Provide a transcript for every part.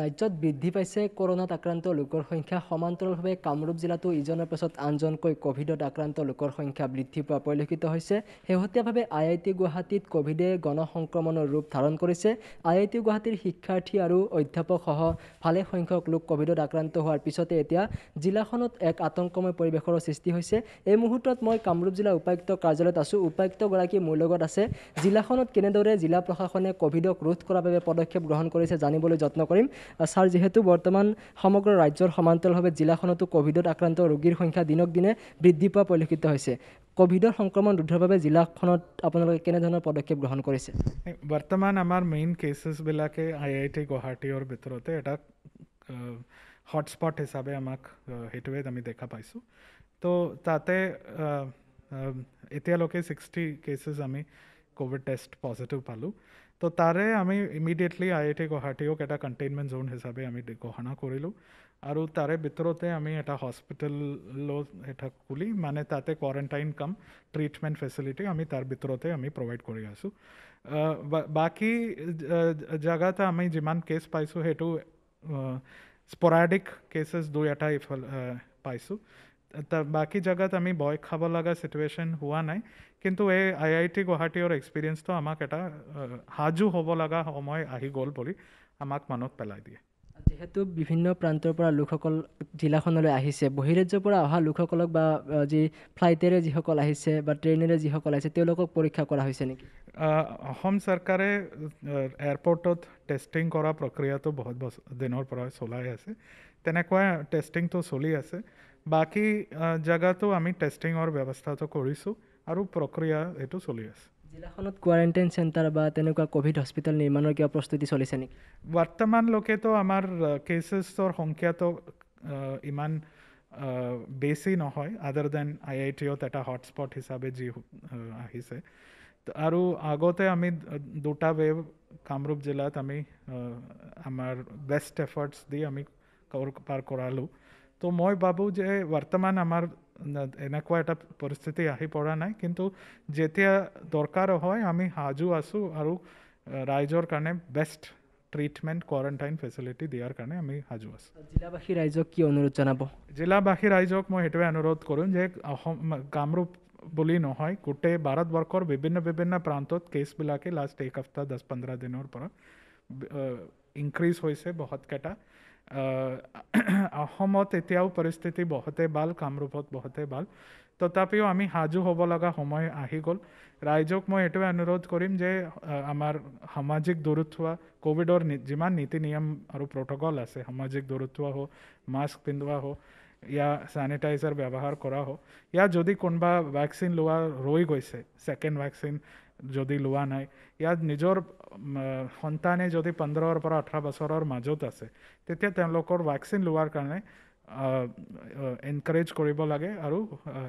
ৰাজ্যত বৃদ্ধি পাইছে কৰোনাত আক্ৰান্ত লোকৰ সংখ্যা সমান্তৰালভাৱে কামৰূপ জিলাতো ইজনৰ পাছত আনজনকৈ কোভিডত আক্ৰান্ত লোকৰ সংখ্যা বৃদ্ধি পোৱা পৰিলক্ষিত হৈছে। শেহতীয়াভাৱে IIT গুৱাহাটীত কোভিডে গণসংক্ৰমণৰ ৰূপ ধাৰণ কৰিছে। IIT গুৱাহাটীৰ শিক্ষাৰ্থী আৰু অধ্যাপকসহ ভালে সংখ্যক লোক কোভিডত আক্ৰান্ত হোৱাৰ পিছতে এতিয়া জিলাখনত এক আতংকময় পৰিৱেশৰ সৃষ্টি হৈছে। এই মুহূৰ্তত মই কামৰূপ জিলা উপায়ুক্ত কাৰ্যালয়ত আছোঁ। উপায়ুক্তগৰাকী মোৰ লগত আছে। জিলাখনত কেনেদৰে জিলা প্ৰশাসনে কোভিডক ৰোধ কৰাৰ বাবে পদক্ষেপ গ্ৰহণ কৰিছে জানিবলৈ যত্ন কৰিম। ছাৰ, যিহেতু বৰ্তমান সমগ্ৰ ৰাজ্যৰ সমান্তৰালভাৱে জিলাখনতো কোভিডত আক্ৰান্ত ৰোগীৰ সংখ্যা দিনক দিনে বৃদ্ধি পোৱা পৰিলক্ষিত হৈছে। কোভিডৰ সংক্ৰমণ ৰোধৰ বাবে জিলাখনত আপোনালোকে কেনেধৰণৰ পদক্ষেপ গ্ৰহণ কৰিছে? বৰ্তমান আমাৰ মেইন কেছেছবিলাকে IIT গুৱাহাটীৰ ভিতৰতে এটা হটস্পট হিচাপে আমাক সেইটোৱে আমি দেখা পাইছোঁ। তো তাতে এতিয়ালৈকে 60 কেছেছ আমি কোভিড টেষ্ট পজিটিভ পালোঁ। তো তাৰে আমি ইমিডিয়েটলি IIT গুৱাহাটীক এটা কণ্টেইনমেণ্ট জোন হিচাপে আমি ঘোষণা কৰিলোঁ আৰু তাৰে ভিতৰতে আমি এটা হস্পিটেলো এটা খুলি মানে তাতে কোৱাৰেণ্টাইন কাম ট্ৰিটমেণ্ট ফেচিলিটি আমি তাৰ ভিতৰতে আমি প্ৰভাইড কৰি আছোঁ। বাকী জেগাত আমি যিমান কেছ পাইছোঁ সেইটো স্পৰাডিক কেছেছ দুই এটা পাইছোঁ। বাকী জেগাত আমি ভয় খাব লগা চিটুৱেশ্যন হোৱা নাই, কিন্তু এই IIT গুৱাহাটীৰ এক্সপিৰিয়েঞ্চটো আমাক এটা সাজু হ'ব লগা সময় আহি গ'ল বুলি আমাক মনত পেলাই দিয়ে। যিহেতু বিভিন্ন প্ৰান্তৰ পৰা লোকসকল জিলাখনলৈ আহিছে, বহিৰাজ্যৰ পৰা অহা লোকসকলক বা যি ফ্লাইটেৰে যিসকল আহিছে বা ট্ৰেইনেৰে যিসকল আহিছে তেওঁলোকক পৰীক্ষা কৰা হৈছে নেকি? অসম চৰকাৰে এয়াৰপৰ্টত টেষ্টিং কৰা প্ৰক্ৰিয়াটো বহুত দিনৰ পৰা চলাই আছে। তেনেকুৱা টেষ্টিংটো চলি আছে। বাকী জেগাতো আমি টেষ্টিঙৰ ব্যৱস্থাটো কৰিছোঁ আৰু প্ৰক্ৰিয়া এইটো চলি আছে। জিলাখনত কোৱাৰেণ্টাইন চেণ্টাৰ বা তেনেকুৱা কোভিড হস্পিটেল নিৰ্মাণৰ কিবা প্ৰস্তুতি চলিছে নেকি? বৰ্তমানলৈকেতো আমাৰ কেছেছৰ সংখ্যাটো ইমান বেছি নহয়, আদাৰ দেন IITত এটা হটস্পট হিচাপে যি আহিছে। আৰু আগতে আমি দুটা ৱেভ কামৰূপ জিলাত আমি আমাৰ বেষ্ট এফৰ্টছ দি আমি পাৰ কৰালোঁ। তো মই ভাবোঁ যে বৰ্তমান আমাৰ এনেকুৱা এটা পৰিস্থিতি আহি পৰা নাই, কিন্তু যেতিয়া দৰকাৰ হয় আমি সাজু আছোঁ আৰু ৰাইজৰ কাৰণে বেষ্ট ট্ৰিটমেণ্ট কোৱাৰেণ্টাইন ফেচিলিটি দিয়াৰ কাৰণে আমি সাজু আছোঁ। জিলাবাসী ৰাইজক কি অনুৰোধ জনাব? জিলাবাসী ৰাইজক মই সেইটোৱে অনুৰোধ কৰিম যে কামৰূপ বুলি নহয়, গোটেই ভাৰতবৰ্ষৰ বিভিন্ন প্ৰান্তত কেছবিলাকে লাষ্ট এক সপ্তাহ 10-15 দিনৰ পৰা ইনক্ৰিজ হৈছে বহুতকেইটা। অসমত এতিয়াও পৰিস্থিতি বহুতে ভাল, কামৰূপত বহুতে ভাল। তথাপিও আমি সাজু হ'ব লগা সময় আহি গ'ল। ৰাইজক মই এইটোৱে অনুৰোধ কৰিম যে আমাৰ সামাজিক দূৰত্ব, কোভিডৰ যিমান নীতি নিয়ম আৰু প্ৰট'কল আছে, সামাজিক দূৰত্ব হওক, মাস্ক পিন্ধোৱা হওক, ইয়াৰ চেনিটাইজাৰ ব্যৱহাৰ কৰা হওক, ইয়াৰ যদি কোনোবা ভেকচিন লোৱা ৰৈ গৈছে, ছেকেণ্ড ভেকচিন যদি লোৱা নাই, ইয়াত নিজৰ সন্তানে যদি 15ৰ পৰা 18 বছৰৰ মাজত আছে, তেতিয়া তেওঁলোকৰ ভেকচিন লোৱাৰ কাৰণে এনকাৰেজ কৰিব লাগে আৰু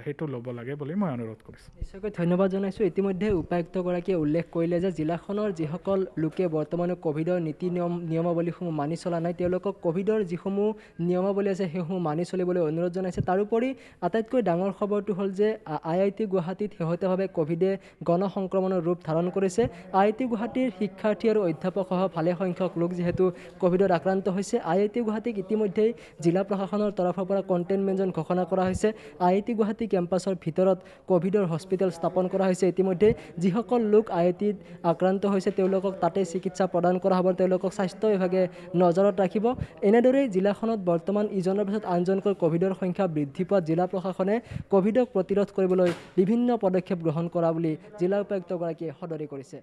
সেইটো ল'ব লাগে বুলি মই অনুৰোধ কৰিছোঁ। নিশ্চয়কৈ ধন্যবাদ জনাইছোঁ। ইতিমধ্যে উপায়ুক্তগৰাকীয়ে উল্লেখ কৰিলে যে জিলাখনৰ যিসকল লোকে বৰ্তমানে কোভিডৰ নীতি নিয়মাৱলীসমূহ মানি চলা নাই, তেওঁলোকক কোভিডৰ যিসমূহ নিয়মাৱলী আছে সেইসমূহ মানি চলিবলৈ অনুৰোধ জনাইছে। তাৰোপৰি আটাইতকৈ ডাঙৰ খবৰটো হ'ল যে IIT গুৱাহাটীত শেহতীয়াভাৱে কোভিডে গণসংক্ৰমণৰ ৰূপ ধাৰণ কৰিছে। IIT গুৱাহাটীৰ শিক্ষাৰ্থী আৰু অধ্যাপকসহ ভালে সংখ্যক লোক যিহেতু কোভিডত আক্ৰান্ত হৈছে, IIT গুৱাহাটীক ইতিমধ্যেই জিলা প্ৰশাসনৰ তৰফৰ পৰা কণ্টেইনমেণ্ট জোন ঘোষণা কৰা হৈছে। IIT গুৱাহাটী কেম্পাছৰ ভিতৰত কোভিডৰ হস্পিটেল স্থাপন কৰা হৈছে। ইতিমধ্যে যিসকল লোক IITত আক্ৰান্ত হৈছে তেওঁলোকক তাতে চিকিৎসা প্ৰদান কৰা হ'ব, তেওঁলোকক স্বাস্থ্য বিভাগে নজৰত ৰাখিব। এনেদৰেই জিলাখনত বৰ্তমান ইজনৰ পিছত আনজনকৈ কোভিডৰ সংখ্যা বৃদ্ধি পোৱাত জিলা প্ৰশাসনে কোভিডক প্ৰতিৰোধ কৰিবলৈ বিভিন্ন পদক্ষেপ গ্ৰহণ কৰা বুলি জিলা উপায়ুক্তগৰাকীয়ে সদৰি কৰিছে।